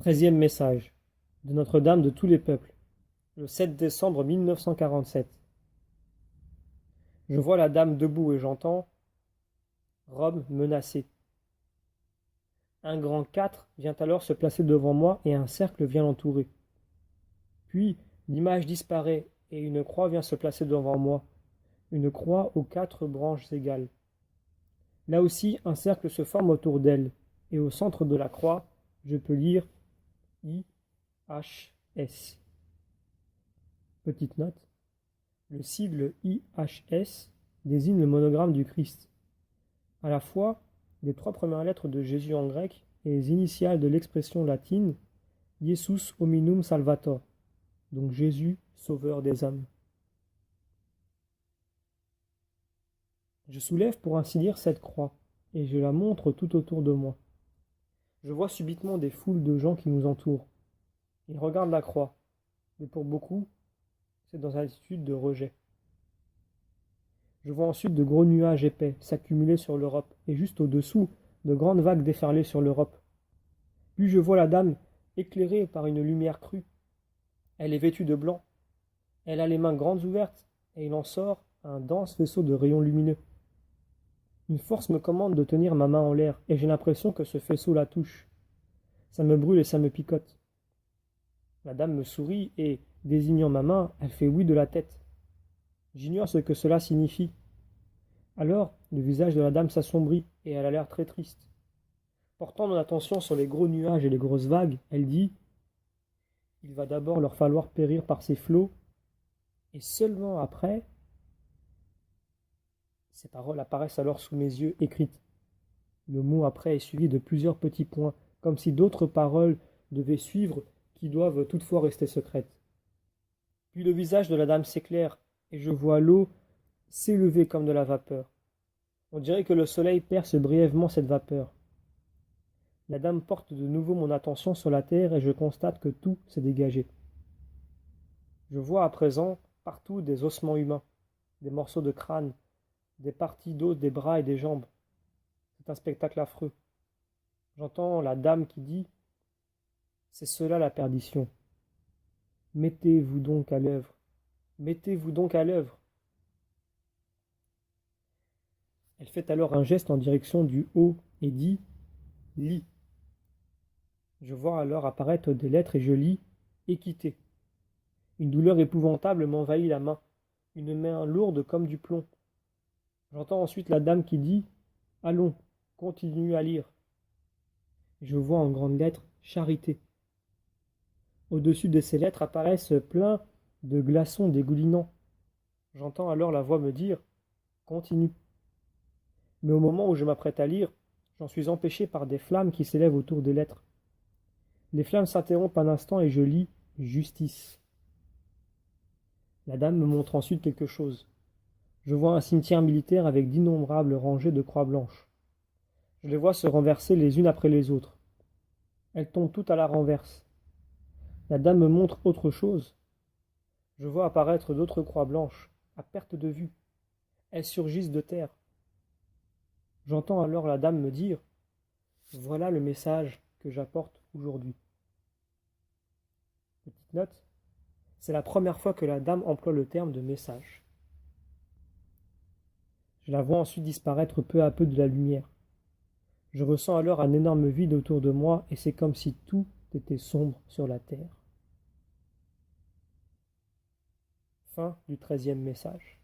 13e message de Notre-Dame de tous les peuples, le 7 décembre 1947. Je vois la dame debout et j'entends Rome menacée. Un grand 4 vient alors se placer devant moi et un cercle vient l'entourer. Puis l'image disparaît et une croix vient se placer devant moi, une croix aux 4 branches égales. Là aussi, un cercle se forme autour d'elle et au centre de la croix, je peux lire IHS. Petite note, le sigle IHS désigne le monogramme du Christ, à la fois les 3 premières lettres de Jésus en grec et les initiales de l'expression latine Iesus hominum salvator, donc Jésus, sauveur des âmes. Je soulève pour ainsi dire cette croix, et je la montre tout autour de moi. Je vois subitement des foules de gens qui nous entourent. Ils regardent la croix, mais pour beaucoup, c'est dans une attitude de rejet. Je vois ensuite de gros nuages épais s'accumuler sur l'Europe, et juste au-dessous, de grandes vagues déferler sur l'Europe. Puis je vois la dame éclairée par une lumière crue. Elle est vêtue de blanc. Elle a les mains grandes ouvertes, et il en sort un dense faisceau de rayons lumineux. Une force me commande de tenir ma main en l'air, et j'ai l'impression que ce faisceau la touche. Ça me brûle et ça me picote. La dame me sourit et, désignant ma main, elle fait oui de la tête. J'ignore ce que cela signifie. Alors, le visage de la dame s'assombrit, et elle a l'air très triste. Portant mon attention sur les gros nuages et les grosses vagues, elle dit « Il va d'abord leur falloir périr par ces flots, et seulement après… » Ces paroles apparaissent alors sous mes yeux, écrites. Le mot après est suivi de plusieurs petits points, comme si d'autres paroles devaient suivre, qui doivent toutefois rester secrètes. Puis le visage de la dame s'éclaire, et je vois l'eau s'élever comme de la vapeur. On dirait que le soleil perce brièvement cette vapeur. La dame porte de nouveau mon attention sur la terre et je constate que tout s'est dégagé. Je vois à présent partout des ossements humains, des morceaux de crâne, des parties d'os des bras et des jambes. C'est un spectacle affreux. J'entends la dame qui dit « C'est cela la perdition. Mettez-vous donc à l'œuvre. Mettez-vous donc à l'œuvre. » Elle fait alors un geste en direction du haut et dit « Lis ». Je vois alors apparaître des lettres et je lis « Équité ». Une douleur épouvantable m'envahit la main, une main lourde comme du plomb. J'entends ensuite la dame qui dit « Allons, continue à lire ». Je vois en grandes lettres « Charité ». Au-dessus de ces lettres apparaissent plein de glaçons dégoulinants. J'entends alors la voix me dire « Continue ». Mais au moment où je m'apprête à lire, j'en suis empêché par des flammes qui s'élèvent autour des lettres. Les flammes s'interrompent un instant et je lis « Justice ». La dame me montre ensuite quelque chose. Je vois un cimetière militaire avec d'innombrables rangées de croix blanches. Je les vois se renverser les unes après les autres. Elles tombent toutes à la renverse. La dame me montre autre chose. Je vois apparaître d'autres croix blanches, à perte de vue. Elles surgissent de terre. J'entends alors la dame me dire « Voilà le message que j'apporte aujourd'hui. » Petite note, c'est la première fois que la dame emploie le terme de message. Je la vois ensuite disparaître peu à peu de la lumière. Je ressens alors un énorme vide autour de moi et c'est comme si tout était sombre sur la terre. Fin du 13e message.